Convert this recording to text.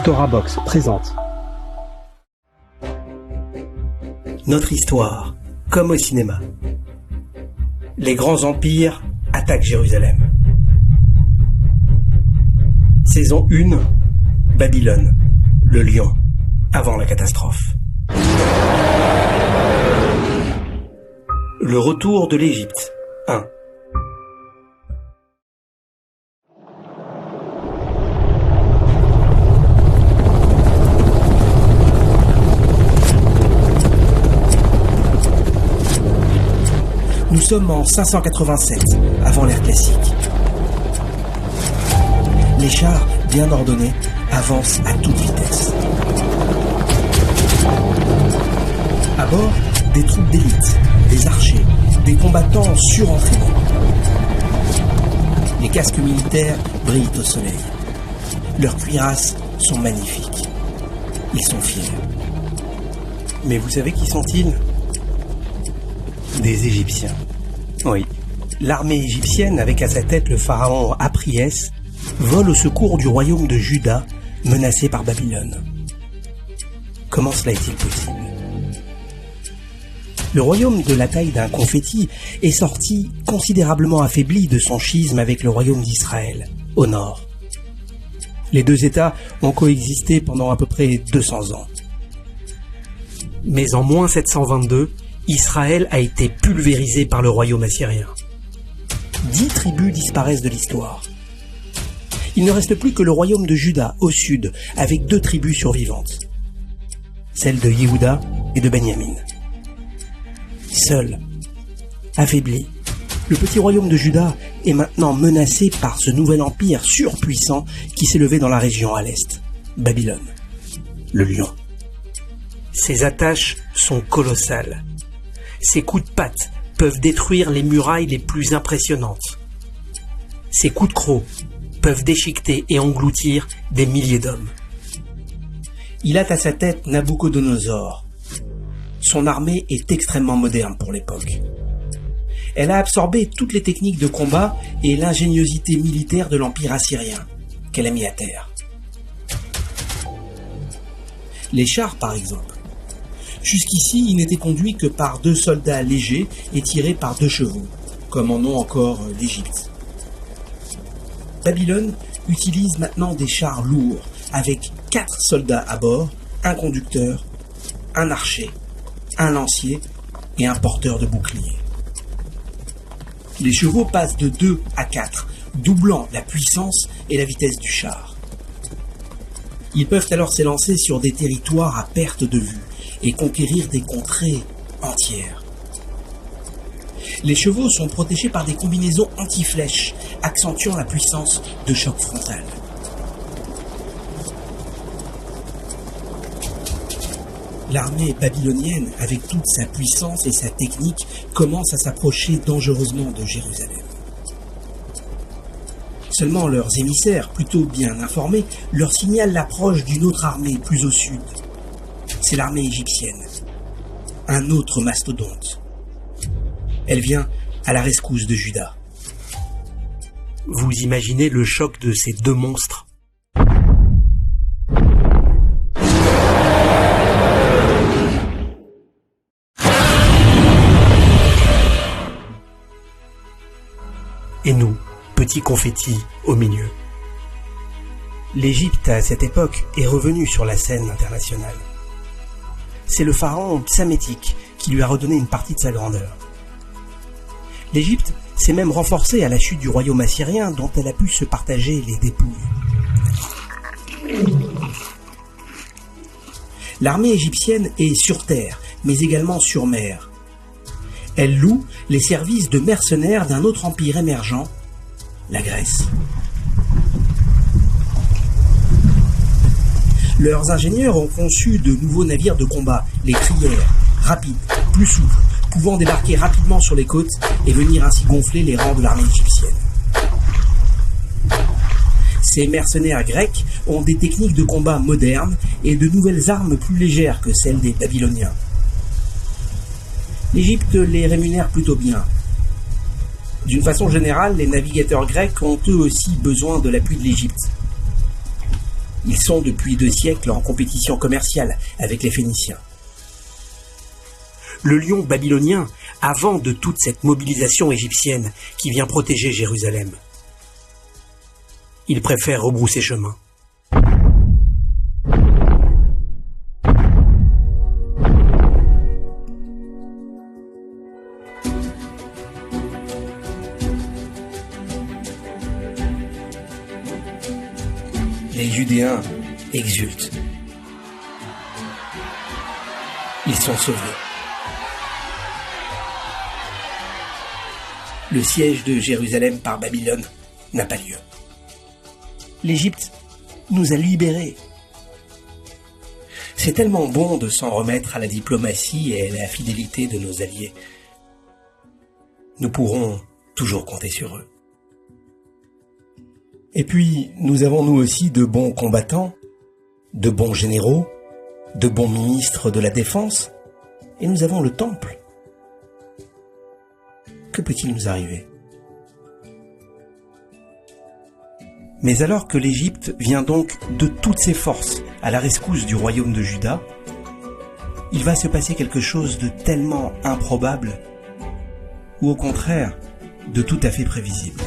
Storabox présente. Notre histoire, comme au cinéma. Les grands empires attaquent Jérusalem. Saison 1, Babylone, le lion, avant la catastrophe. Le retour de l'Égypte, 1. Nous sommes en 587, avant l'ère classique. Les chars, bien ordonnés, avancent à toute vitesse. À bord, des troupes d'élite, des archers, des combattants surentraînés. Les casques militaires brillent au soleil. Leurs cuirasses sont magnifiques. Ils sont fiers. Mais vous savez qui sont-ils ? Des Égyptiens. Oui, l'armée égyptienne, avec à sa tête le pharaon Apriès, vole au secours du royaume de Juda, menacé par Babylone. Comment cela est-il possible ? Le royaume de la taille d'un confetti est sorti considérablement affaibli de son schisme avec le royaume d'Israël, au nord. Les deux États ont coexisté pendant à peu près 200 ans. Mais en moins 722, Israël a été pulvérisé par le royaume assyrien. 10 tribus disparaissent de l'histoire. Il ne reste plus que le royaume de Juda, au sud, avec 2 tribus survivantes. Celles de Yehuda et de Benjamin. Seul, affaibli, le petit royaume de Juda est maintenant menacé par ce nouvel empire surpuissant qui s'est levé dans la région à l'est, Babylone, le lion. Ses attaches sont colossales. Ses coups de patte peuvent détruire les murailles les plus impressionnantes. Ses coups de croc peuvent déchiqueter et engloutir des milliers d'hommes. Il a à sa tête Nabuchodonosor. Son armée est extrêmement moderne pour l'époque. Elle a absorbé toutes les techniques de combat et l'ingéniosité militaire de l'empire assyrien, qu'elle a mis à terre. Les chars, par exemple. Jusqu'ici, ils n'étaient conduits que par 2 soldats légers et tirés par 2 chevaux, comme en ont encore l'Égypte. Babylone utilise maintenant des chars lourds, avec 4 soldats à bord, un conducteur, un archer, un lancier et un porteur de bouclier. Les chevaux passent de 2 à 4, doublant la puissance et la vitesse du char. Ils peuvent alors s'élancer sur des territoires à perte de vue et conquérir des contrées entières. Les chevaux sont protégés par des combinaisons anti-flèches, accentuant la puissance de choc frontal. L'armée babylonienne, avec toute sa puissance et sa technique, commence à s'approcher dangereusement de Jérusalem. Seulement leurs émissaires, plutôt bien informés, leur signalent l'approche d'une autre armée plus au sud. C'est l'armée égyptienne, un autre mastodonte. Elle vient à la rescousse de Juda. Vous imaginez le choc de ces 2 monstres ? Et nous, petits confettis au milieu. L'Égypte, à cette époque, est revenue sur la scène internationale. C'est le pharaon Psamétique qui lui a redonné une partie de sa grandeur. L'Égypte s'est même renforcée à la chute du royaume assyrien dont elle a pu se partager les dépouilles. L'armée égyptienne est sur terre, mais également sur mer. Elle loue les services de mercenaires d'un autre empire émergent, la Grèce. Leurs ingénieurs ont conçu de nouveaux navires de combat, les trières, rapides, plus souples, pouvant débarquer rapidement sur les côtes et venir ainsi gonfler les rangs de l'armée égyptienne. Ces mercenaires grecs ont des techniques de combat modernes et de nouvelles armes plus légères que celles des Babyloniens. L'Égypte les rémunère plutôt bien. D'une façon générale, les navigateurs grecs ont eux aussi besoin de l'appui de l'Égypte. Ils sont depuis 2 siècles en compétition commerciale avec les Phéniciens. Le lion babylonien a vent de toute cette mobilisation égyptienne qui vient protéger Jérusalem. Il préfère rebrousser chemin. Les Judéens exultent. Ils sont sauvés. Le siège de Jérusalem par Babylone n'a pas lieu. L'Égypte nous a libérés. C'est tellement bon de s'en remettre à la diplomatie et à la fidélité de nos alliés. Nous pourrons toujours compter sur eux. Et puis, nous avons nous aussi de bons combattants, de bons généraux, de bons ministres de la Défense, et nous avons le Temple. Que peut-il nous arriver? Mais alors que l'Égypte vient donc de toutes ses forces à la rescousse du royaume de Juda, il va se passer quelque chose de tellement improbable, ou au contraire, de tout à fait prévisible.